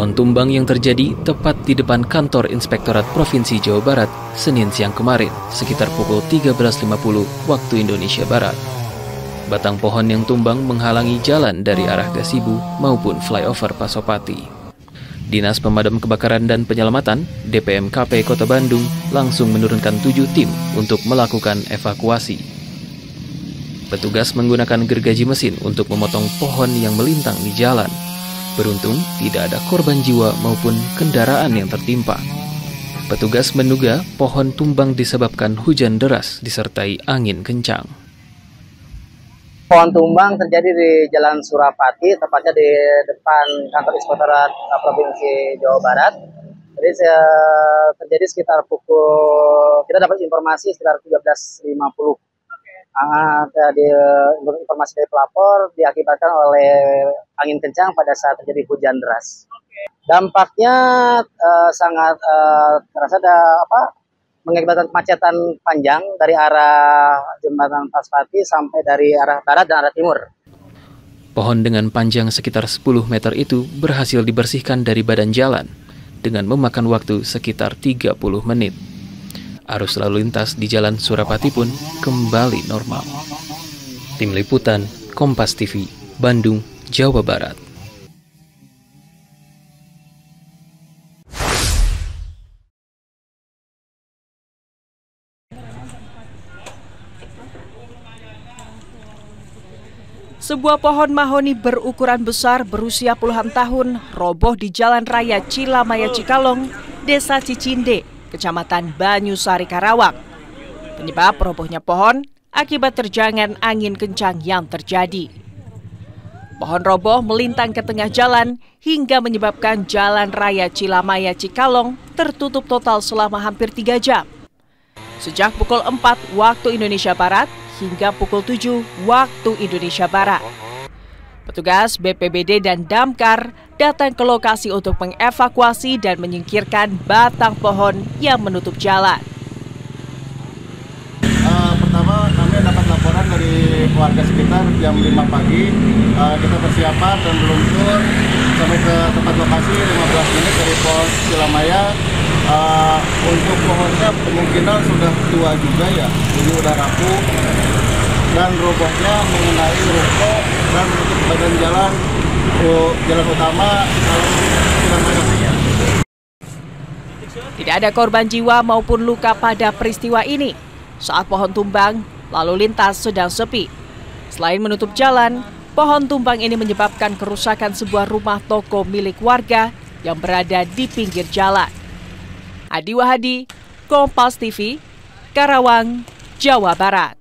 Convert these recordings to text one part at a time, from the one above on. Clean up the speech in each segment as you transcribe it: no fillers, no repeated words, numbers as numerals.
Pohon tumbang yang terjadi tepat di depan kantor Inspektorat Provinsi Jawa Barat Senin siang kemarin sekitar pukul 13.50 waktu Indonesia Barat. Batang pohon yang tumbang menghalangi jalan dari arah Gasibu maupun flyover Pasopati. Dinas Pemadam Kebakaran dan Penyelamatan DPMKP Kota Bandung langsung menurunkan 7 tim untuk melakukan evakuasi. Petugas menggunakan gergaji mesin untuk memotong pohon yang melintang di jalan. Beruntung, tidak ada korban jiwa maupun kendaraan yang tertimpa. Petugas menduga pohon tumbang disebabkan hujan deras disertai angin kencang. Pohon tumbang terjadi di Jalan Surapati, tepatnya di depan kantor Inspektorat Provinsi Jawa Barat. Jadi terjadi sekitar kita dapat informasi sekitar 13.50. Di informasi dari pelapor diakibatkan oleh angin kencang pada saat terjadi hujan deras. Dampaknya sangat terasa mengakibatkan kemacetan panjang dari arah jembatan Pasopati sampai dari arah barat dan arah timur. Pohon dengan panjang sekitar 10 meter itu berhasil dibersihkan dari badan jalan dengan memakan waktu sekitar 30 menit. Arus lalu lintas di Jalan Surapati pun kembali normal. Tim Liputan, Kompas TV, Bandung, Jawa Barat. Sebuah pohon mahoni berukuran besar berusia puluhan tahun roboh di Jalan Raya Cilamaya Cikalong, Desa Cicinde, Kecamatan Banyusari, Karawang. Penyebab robohnya pohon akibat terjangan angin kencang yang terjadi. Pohon roboh melintang ke tengah jalan hingga menyebabkan Jalan Raya Cilamaya Cikalong tertutup total selama hampir 3 jam. Sejak pukul 4 waktu Indonesia Barat hingga pukul 7 waktu Indonesia Barat. Petugas BPBD dan Damkar datang ke lokasi untuk mengevakuasi dan menyingkirkan batang pohon yang menutup jalan. Pertama, kami dapat laporan dari warga sekitar jam 5 pagi. Kita persiapan dan meluncur sampai ke tempat lokasi 15 menit dari pos Cilamaya. Untuk pohonnya kemungkinan sudah tua juga ya, jadi udah rapuh dan robohnya mengenai ruko dan menutup badan jalan utama Cilamaya. Tidak ada korban jiwa maupun luka pada peristiwa ini. Saat pohon tumbang, lalu lintas sedang sepi. Selain menutup jalan, pohon tumbang ini menyebabkan kerusakan sebuah rumah toko milik warga yang berada di pinggir jalan. Adi Wahadi, Kompas TV, Karawang, Jawa Barat.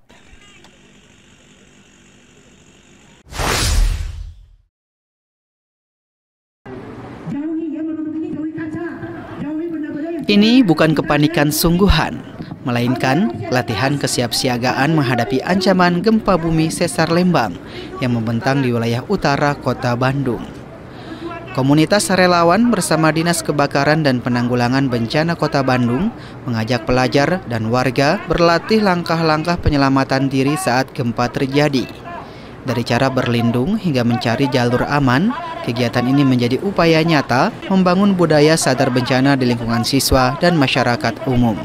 Ini bukan kepanikan sungguhan, melainkan latihan kesiapsiagaan menghadapi ancaman gempa bumi sesar Lembang yang membentang di wilayah utara Kota Bandung. Komunitas relawan bersama Dinas Kebakaran dan Penanggulangan Bencana Kota Bandung mengajak pelajar dan warga berlatih langkah-langkah penyelamatan diri saat gempa terjadi. Dari cara berlindung hingga mencari jalur aman, kegiatan ini menjadi upaya nyata membangun budaya sadar bencana di lingkungan siswa dan masyarakat umum.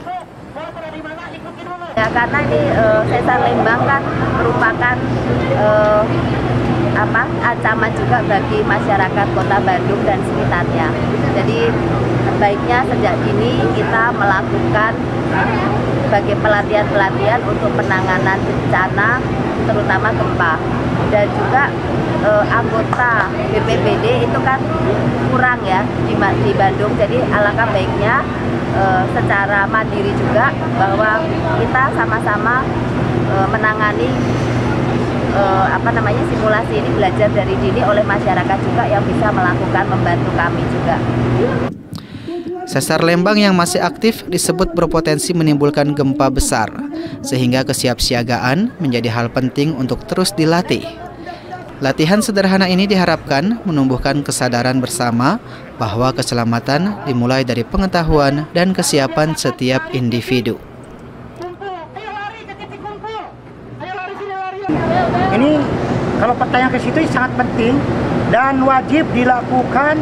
Ya, karena ini sesar Lembang kan merupakan ancaman juga bagi masyarakat Kota Bandung dan sekitarnya. Jadi baiknya sejak dini kita melakukan sebagai pelatihan-pelatihan untuk penanganan bencana, terutama gempa. Dan juga anggota BPBD itu kan kurang ya di Bandung. Jadi alangkah baiknya secara mandiri juga bahwa kita sama-sama menangani simulasi ini, belajar dari dini oleh masyarakat juga yang bisa melakukan, membantu kami juga. Sesar Lembang yang masih aktif disebut berpotensi menimbulkan gempa besar, sehingga kesiapsiagaan menjadi hal penting untuk terus dilatih. Latihan sederhana ini diharapkan menumbuhkan kesadaran bersama bahwa keselamatan dimulai dari pengetahuan dan kesiapan setiap individu. Ini kalau pertanyaan ke situ sangat penting dan wajib dilakukan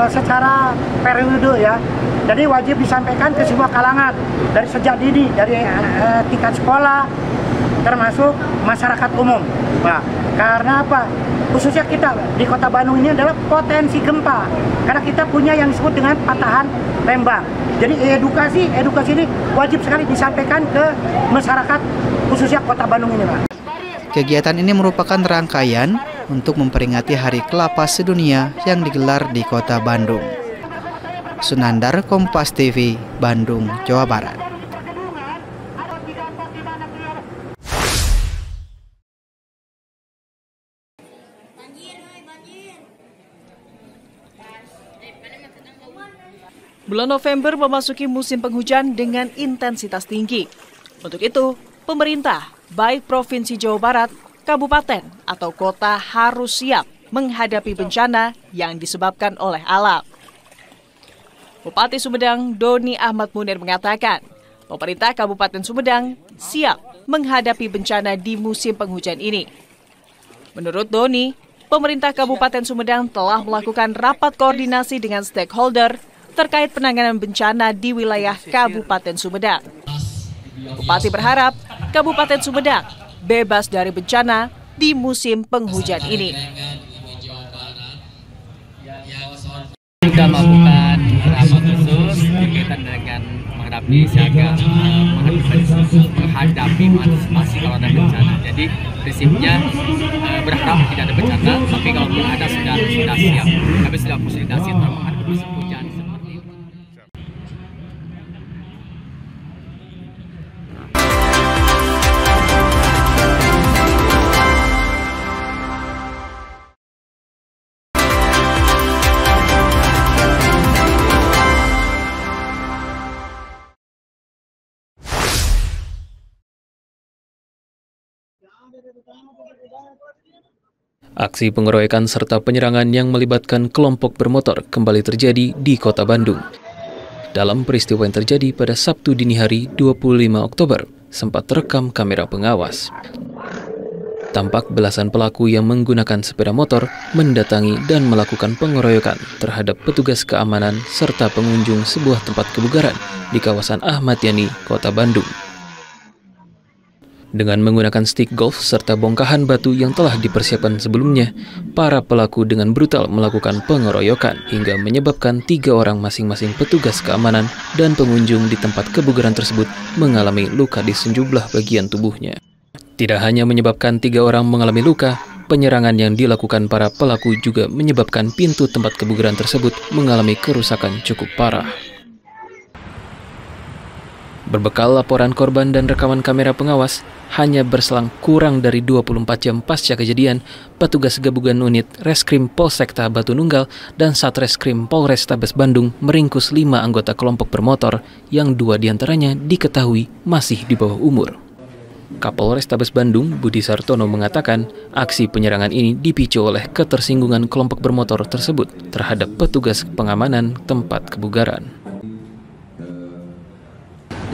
secara periode ya. Jadi wajib disampaikan ke semua kalangan dari sejak dini, dari tingkat sekolah termasuk masyarakat umum. Nah, karena apa? Khususnya kita di Kota Bandung ini adalah potensi gempa. Karena kita punya yang disebut dengan patahan Lembang. Jadi edukasi ini wajib sekali disampaikan ke masyarakat khususnya Kota Bandung ini, Pak. Kegiatan ini merupakan rangkaian untuk memperingati Hari Kelapa Sedunia yang digelar di Kota Bandung. Sunandar, Kompas TV, Bandung, Jawa Barat. Bulan November memasuki musim penghujan dengan intensitas tinggi. Untuk itu, pemerintah, baik Provinsi Jawa Barat, kabupaten, atau kota harus siap menghadapi bencana yang disebabkan oleh alam. Bupati Sumedang, Doni Ahmad Munir mengatakan, pemerintah Kabupaten Sumedang siap menghadapi bencana di musim penghujan ini. Menurut Doni, pemerintah Kabupaten Sumedang telah melakukan rapat koordinasi dengan stakeholder terkait penanganan bencana di wilayah Kabupaten Sumedang. Bupati berharap Kabupaten Sumedang bebas dari bencana di musim penghujan ini. Sudah melakukan rapat khusus berkaitan dengan menghadapi siaga, menghadapi antisipasi kalau ada bencana. Jadi prinsipnya berharap tidak ada bencana, tapi kalau ada sudah siap. Kami sudah konsolidasi untuk menghadapi musim hujan. Aksi pengeroyokan serta penyerangan yang melibatkan kelompok bermotor kembali terjadi di Kota Bandung. Dalam peristiwa yang terjadi pada Sabtu dini hari 25 Oktober, sempat terekam kamera pengawas. Tampak belasan pelaku yang menggunakan sepeda motor mendatangi dan melakukan pengeroyokan terhadap petugas keamanan serta pengunjung sebuah tempat kebugaran di kawasan Ahmad Yani, Kota Bandung. Dengan menggunakan stik golf serta bongkahan batu yang telah dipersiapkan sebelumnya, para pelaku dengan brutal melakukan pengeroyokan hingga menyebabkan 3 orang masing-masing petugas keamanan dan pengunjung di tempat kebugaran tersebut mengalami luka di sejumlah bagian tubuhnya. Tidak hanya menyebabkan 3 orang mengalami luka, penyerangan yang dilakukan para pelaku juga menyebabkan pintu tempat kebugaran tersebut mengalami kerusakan cukup parah. Berbekal laporan korban dan rekaman kamera pengawas, hanya berselang kurang dari 24 jam pasca kejadian, petugas gabungan unit Reskrim Polsekta Batu Nunggal dan Satreskrim Polrestabes Bandung meringkus 5 anggota kelompok bermotor yang 2 diantaranya diketahui masih di bawah umur. Kapolrestabes Bandung, Budi Sartono mengatakan, aksi penyerangan ini dipicu oleh ketersinggungan kelompok bermotor tersebut terhadap petugas pengamanan tempat kebugaran.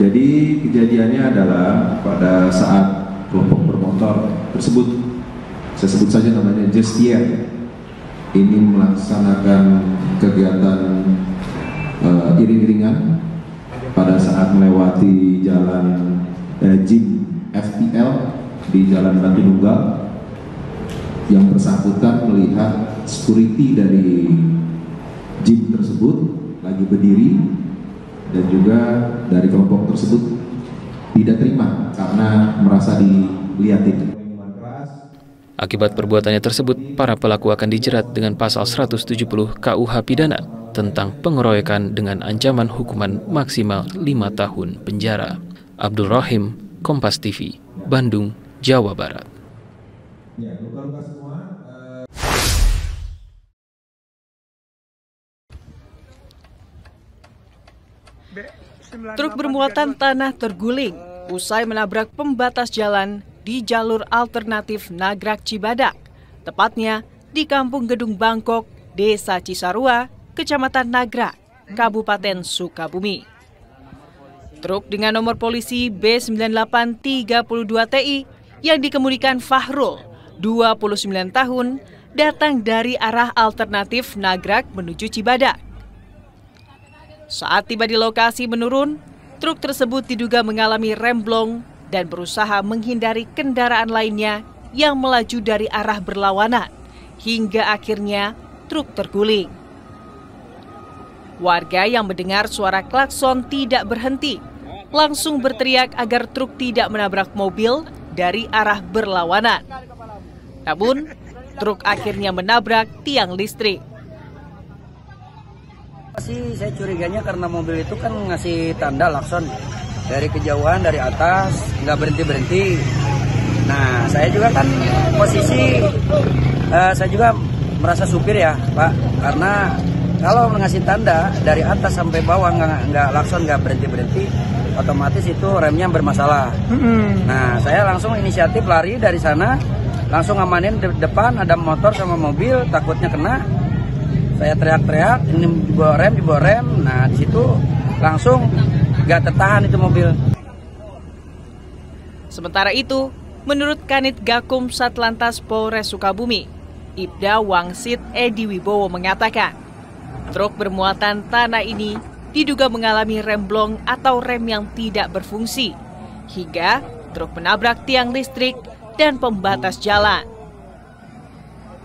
Jadi kejadiannya adalah pada saat kelompok bermotor tersebut, saya sebut saja namanya Justier, ini melaksanakan kegiatan iring-iringan pada saat melewati jalan Jeep FPL di Jalan Batu Nunggal. Yang bersangkutan melihat security dari Jeep tersebut lagi berdiri, dan juga dari kelompok tersebut tidak terima karena merasa dilihatin. Akibat perbuatannya tersebut, para pelaku akan dijerat dengan pasal 170 KUH Pidana tentang pengeroyokan dengan ancaman hukuman maksimal 5 tahun penjara. Abdul Rahim, Kompas TV, Bandung, Jawa Barat. Truk bermuatan tanah terguling usai menabrak pembatas jalan di jalur alternatif Nagrag Cibadak, tepatnya di Kampung Gedung Bangkok, Desa Cisarua, Kecamatan Nagrag, Kabupaten Sukabumi. Truk dengan nomor polisi B9832TI yang dikemudikan Fahrul, 29 tahun, datang dari arah alternatif Nagrag menuju Cibadak. Saat tiba di lokasi menurun, truk tersebut diduga mengalami remblong dan berusaha menghindari kendaraan lainnya yang melaju dari arah berlawanan, hingga akhirnya truk terguling. Warga yang mendengar suara klakson tidak berhenti, langsung berteriak agar truk tidak menabrak mobil dari arah berlawanan. Namun, truk akhirnya menabrak tiang listrik. Saya curiganya karena mobil itu kan ngasih tanda klakson dari kejauhan, dari atas, nggak berhenti-berhenti. Nah, saya juga kan posisi, saya juga merasa supir ya, Pak, karena kalau ngasih tanda dari atas sampai bawah nggak klakson, nggak berhenti-berhenti, otomatis itu remnya bermasalah. Nah, saya langsung inisiatif lari dari sana, langsung ngamanin di depan ada motor sama mobil, takutnya kena. Saya teriak-teriak, ini dibawa rem. Nah, di situ langsung nggak tertahan itu mobil. Sementara itu, menurut Kanit Gakum Satlantas Polres Sukabumi, Ibda Wangsit Edi Wibowo mengatakan, truk bermuatan tanah ini diduga mengalami remblong atau rem yang tidak berfungsi, hingga truk menabrak tiang listrik dan pembatas jalan.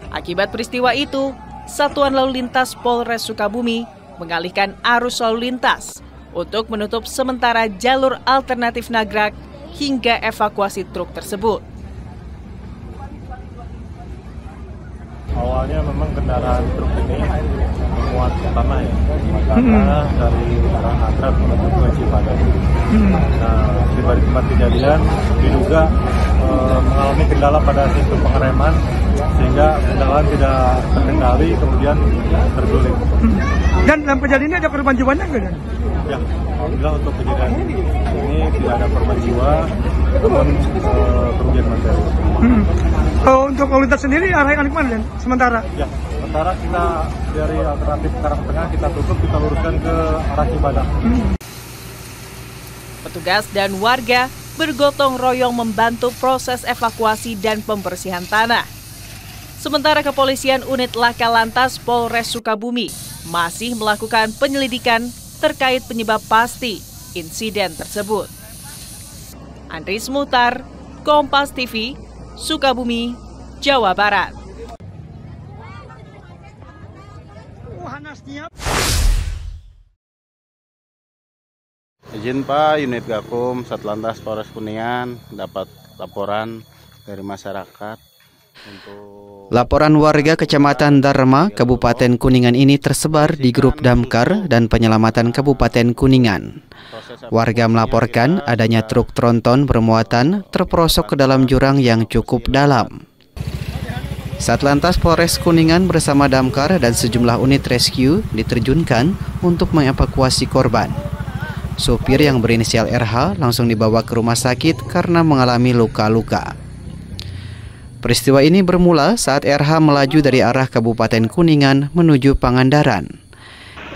Akibat peristiwa itu, Satuan Lalu Lintas Polres Sukabumi mengalihkan arus lalu lintas untuk menutup sementara jalur alternatif Nagrag hingga evakuasi truk tersebut. Awalnya memang kendaraan truk ini memuat tanah ya, tanah dari arah Nagrag menuju ke Cibadak. Nah, tiba di tempat kejadian diduga mengalami kendala pada sistem pengereman sehingga kendaraan tidak terkendali kemudian terguling. Dan dalam kejadian ini ada korban jiwanya nggak? Ya, alhamdulillah untuk kejadian ini tidak ada korban jiwa, namun kerugian materi. Untuk lalu lintas sendiri arahnya kemana dan sementara? Ya, sementara kita dari alternatif Karangtengah kita tutup, kita luruskan ke arah Cibadak. Petugas dan warga bergotong royong membantu proses evakuasi dan pembersihan tanah. Sementara kepolisian unit Laka Lantas Polres Sukabumi masih melakukan penyelidikan terkait penyebab pasti insiden tersebut. Andris Muhtar, Kompas TV, Sukabumi, Jawa Barat. Izin Pak, unit Gakum Satlantas Polres Kuningan dapat laporan dari masyarakat untuk Laporan warga Kecamatan Dharma, Kabupaten Kuningan ini tersebar di grup Damkar dan Penyelamatan Kabupaten Kuningan. Warga melaporkan adanya truk tronton bermuatan terperosok ke dalam jurang yang cukup dalam. Satlantas Polres Kuningan bersama Damkar dan sejumlah unit rescue diterjunkan untuk mengevakuasi korban. Sopir yang berinisial RH langsung dibawa ke rumah sakit karena mengalami luka-luka. Peristiwa ini bermula saat RH melaju dari arah Kabupaten Kuningan menuju Pangandaran.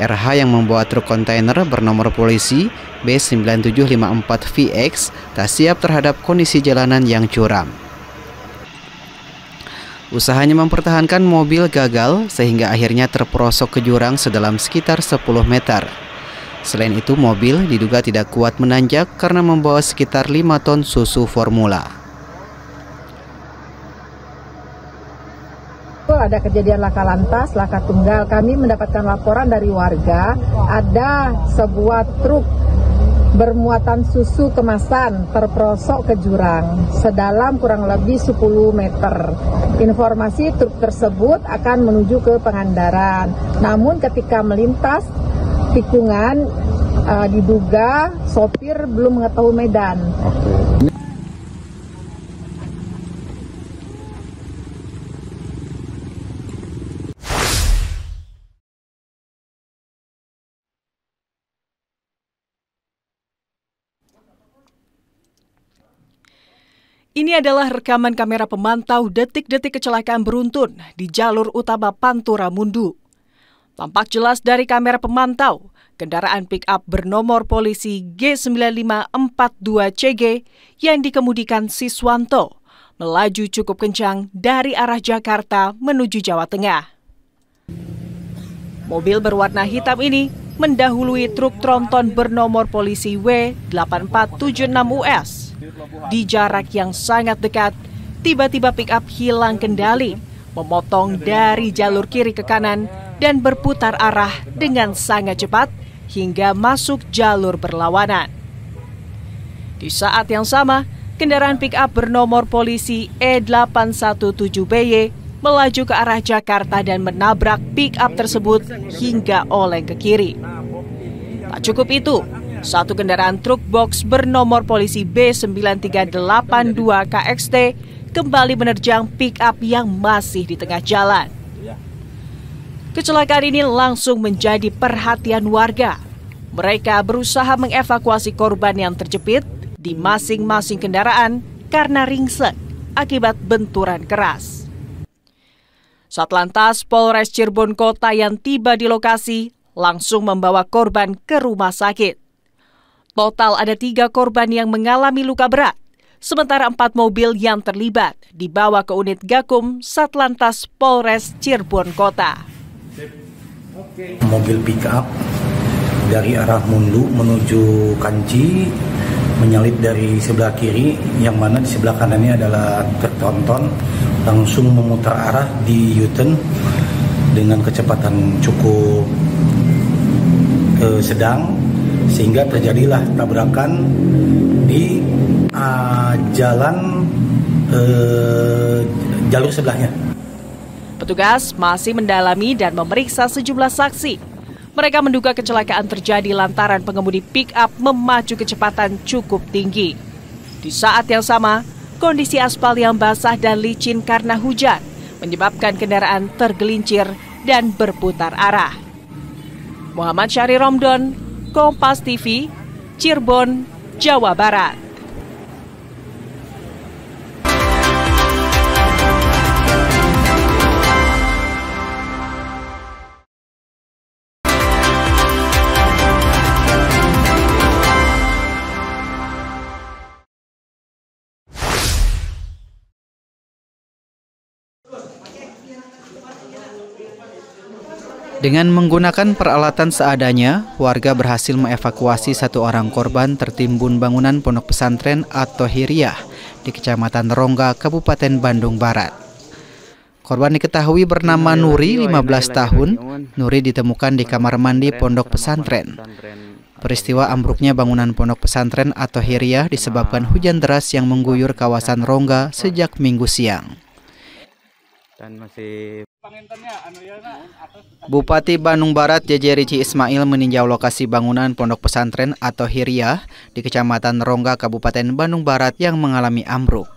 RH yang membawa truk kontainer bernomor polisi B9754VX tak siap terhadap kondisi jalanan yang curam. Usahanya mempertahankan mobil gagal sehingga akhirnya terperosok ke jurang sedalam sekitar 10 meter. Selain itu, mobil diduga tidak kuat menanjak karena membawa sekitar 5 ton susu formula. Ada kejadian laka lantas, laka tunggal. Kami mendapatkan laporan dari warga ada sebuah truk bermuatan susu kemasan terperosok ke jurang sedalam kurang lebih 10 meter. Informasi truk tersebut akan menuju ke Pangandaran. Namun ketika melintas tikungan diduga sopir belum mengetahui medan. Ini adalah rekaman kamera pemantau detik-detik kecelakaan beruntun di jalur utama Pantura Mundu. Tampak jelas dari kamera pemantau, kendaraan pick-up bernomor polisi G9542CG yang dikemudikan Siswanto melaju cukup kencang dari arah Jakarta menuju Jawa Tengah. Mobil berwarna hitam ini mendahului truk tronton bernomor polisi W8476US. Di jarak yang sangat dekat, tiba-tiba pick-up hilang kendali, memotong dari jalur kiri ke kanan dan berputar arah dengan sangat cepat hingga masuk jalur berlawanan. Di saat yang sama, kendaraan pick-up bernomor polisi E817BY melaju ke arah Jakarta dan menabrak pick-up tersebut hingga oleng ke kiri. Tak cukup itu, satu kendaraan truk box bernomor polisi B9382KXT kembali menerjang pick-up yang masih di tengah jalan. Kecelakaan ini langsung menjadi perhatian warga. Mereka berusaha mengevakuasi korban yang terjepit di masing-masing kendaraan karena ringsek akibat benturan keras. Satlantas Polres Cirebon Kota yang tiba di lokasi langsung membawa korban ke rumah sakit. Total ada 3 korban yang mengalami luka berat, sementara 4 mobil yang terlibat dibawa ke unit Gakum Satlantas Polres Cirebon Kota. Mobil pick-up dari arah Mundu menuju Kanci menyalip dari sebelah kiri, yang mana di sebelah kanannya adalah truk tronton, langsung memutar arah di U-turn dengan kecepatan cukup sedang, sehingga terjadilah tabrakan di jalur sebelahnya. Petugas masih mendalami dan memeriksa sejumlah saksi. Mereka menduga kecelakaan terjadi lantaran pengemudi pick-up memacu kecepatan cukup tinggi. Di saat yang sama, kondisi aspal yang basah dan licin karena hujan menyebabkan kendaraan tergelincir dan berputar arah. Muhammad Syahri Romdon, Kompas TV, Cirebon, Jawa Barat. Dengan menggunakan peralatan seadanya, warga berhasil mengevakuasi 1 orang korban tertimbun bangunan pondok pesantren At-Tahiriyah di Kecamatan Rongga, Kabupaten Bandung Barat. Korban diketahui bernama Nuri, 15 tahun. Nuri ditemukan di kamar mandi pondok pesantren. Peristiwa ambruknya bangunan pondok pesantren At-Tahiriyah disebabkan hujan deras yang mengguyur kawasan Rongga sejak Minggu siang. Bupati Bandung Barat JJ Rici Ismail meninjau lokasi bangunan pondok pesantren At-Tahiriyah di Kecamatan Rongga, Kabupaten Bandung Barat yang mengalami ambruk.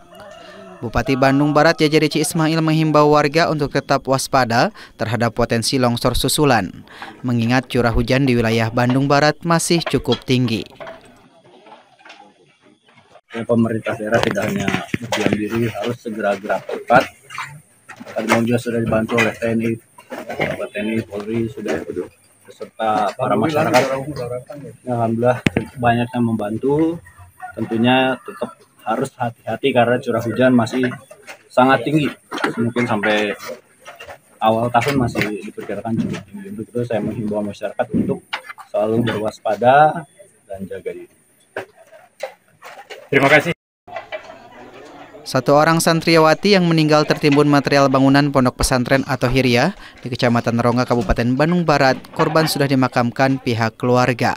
Bupati Bandung Barat JJ Rici Ismail menghimbau warga untuk tetap waspada terhadap potensi longsor susulan, mengingat curah hujan di wilayah Bandung Barat masih cukup tinggi. Pemerintah daerah tidak hanya berdiam diri, harus segera gerak cepat. Tadi juga sudah dibantu oleh TNI, Polri sudah beserta para masyarakat. Alhamdulillah banyak yang membantu. Tentunya tetap harus hati-hati karena curah hujan masih sangat tinggi. Mungkin sampai awal tahun masih diperkirakan cukup tinggi. Untuk itu saya menghimbau masyarakat untuk selalu berwaspada dan jaga diri. Terima kasih. 1 orang santriwati yang meninggal tertimbun material bangunan pondok pesantren At-Tahiriyah di Kecamatan Rongga, Kabupaten Bandung Barat. Korban sudah dimakamkan pihak keluarga.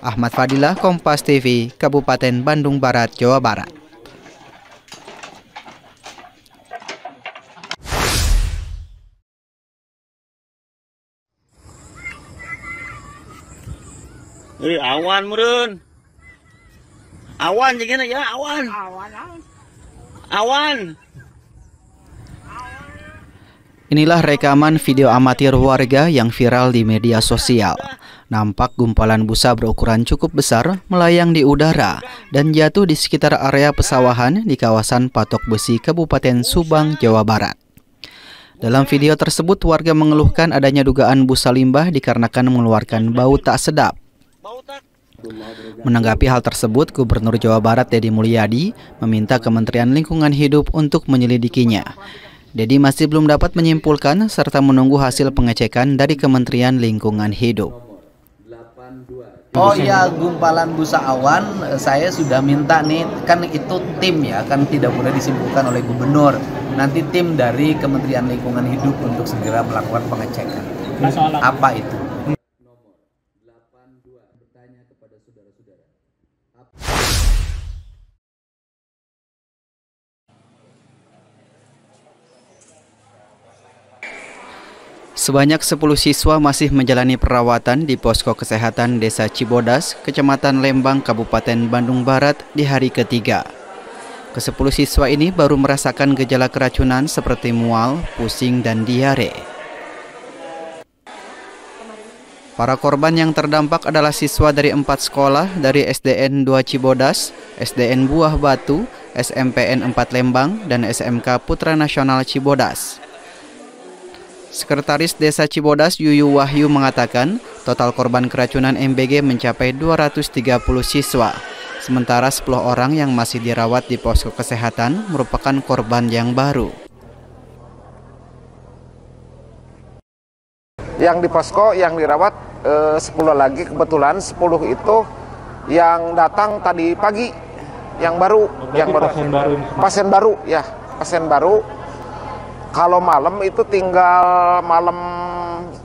Ahmad Fadilah, Kompas TV, Kabupaten Bandung Barat, Jawa Barat. Awan meureun. Awan jeung ya, awan. Awan. Inilah rekaman video amatir warga yang viral di media sosial. Nampak gumpalan busa berukuran cukup besar melayang di udara dan jatuh di sekitar area pesawahan di kawasan Patok Besi, Kabupaten Subang, Jawa Barat. Dalam video tersebut, warga mengeluhkan adanya dugaan busa limbah dikarenakan mengeluarkan bau tak sedap. Menanggapi hal tersebut, Gubernur Jawa Barat Deddy Mulyadi meminta Kementerian Lingkungan Hidup untuk menyelidikinya. Deddy masih belum dapat menyimpulkan serta menunggu hasil pengecekan dari Kementerian Lingkungan Hidup. Oh ya, gumpalan busa awan saya sudah minta nih, kan itu tim ya, kan tidak boleh disimpulkan oleh gubernur. Nanti tim dari Kementerian Lingkungan Hidup untuk segera melakukan pengecekan. Apa itu? Sebanyak 10 siswa masih menjalani perawatan di posko kesehatan Desa Cibodas, Kecamatan Lembang, Kabupaten Bandung Barat di hari ketiga. Ke-10 siswa ini baru merasakan gejala keracunan seperti mual, pusing, dan diare. Para korban yang terdampak adalah siswa dari 4 sekolah dari SDN 2 Cibodas, SDN Buah Batu, SMPN 4 Lembang, dan SMK Putra Nasional Cibodas. Sekretaris Desa Cibodas Yuyu Wahyu mengatakan total korban keracunan MBG mencapai 230 siswa, sementara 10 orang yang masih dirawat di posko kesehatan merupakan korban yang baru. Yang di posko yang dirawat 10 lagi, kebetulan 10 itu yang datang tadi pagi, yang baru, pasien baru. Kalau malam itu tinggal malam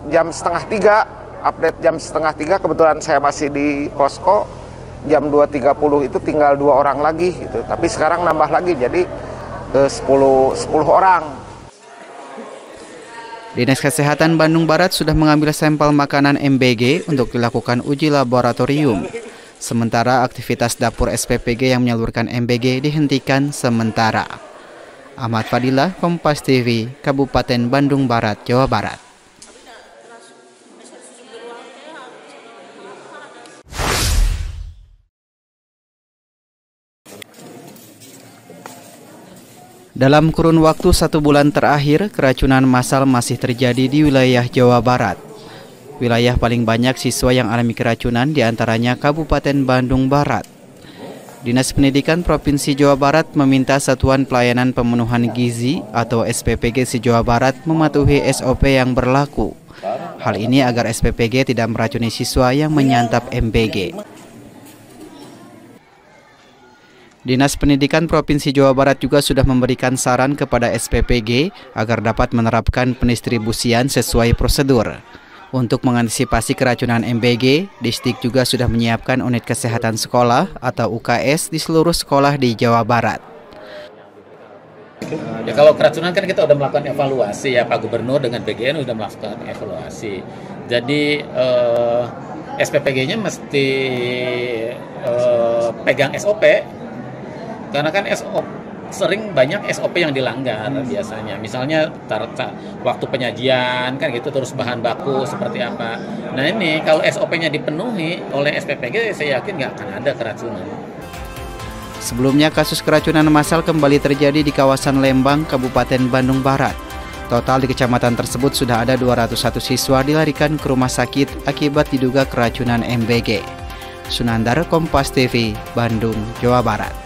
jam 2:30, update jam 2:30, kebetulan saya masih di posko, jam 2.30 itu tinggal 2 orang lagi gitu. Tapi sekarang nambah lagi jadi 10 orang. Dinas Kesehatan Bandung Barat sudah mengambil sampel makanan MBG untuk dilakukan uji laboratorium. Sementara aktivitas dapur SPPG yang menyalurkan MBG dihentikan sementara. Ahmad Fadilah, Kompas TV, Kabupaten Bandung Barat, Jawa Barat. Dalam kurun waktu 1 bulan terakhir, keracunan massal masih terjadi di wilayah Jawa Barat. Wilayah paling banyak siswa yang alami keracunan diantaranya Kabupaten Bandung Barat. Dinas Pendidikan Provinsi Jawa Barat meminta Satuan Pelayanan Pemenuhan Gizi atau SPPG se-Jawa Barat mematuhi SOP yang berlaku. Hal ini agar SPPG tidak meracuni siswa yang menyantap MBG. Dinas Pendidikan Provinsi Jawa Barat juga sudah memberikan saran kepada SPPG agar dapat menerapkan pendistribusian sesuai prosedur. Untuk mengantisipasi keracunan MBG, Distrik juga sudah menyiapkan unit kesehatan sekolah atau UKS di seluruh sekolah di Jawa Barat. Ya, kalau keracunan kan kita udah melakukan evaluasi ya, Pak Gubernur dengan PGN udah melakukan evaluasi. Jadi SPPG-nya mesti pegang SOP, karena kan sering banyak SOP yang dilanggar biasanya. Misalnya waktu penyajian kan gitu, terus bahan baku seperti apa. Nah ini kalau SOP-nya dipenuhi oleh SPPG, saya yakin nggak akan ada keracunan. Sebelumnya kasus keracunan massal kembali terjadi di kawasan Lembang, Kabupaten Bandung Barat. Total di kecamatan tersebut sudah ada 201 siswa dilarikan ke rumah sakit akibat diduga keracunan MBG. Sunandar, Kompas TV, Bandung, Jawa Barat.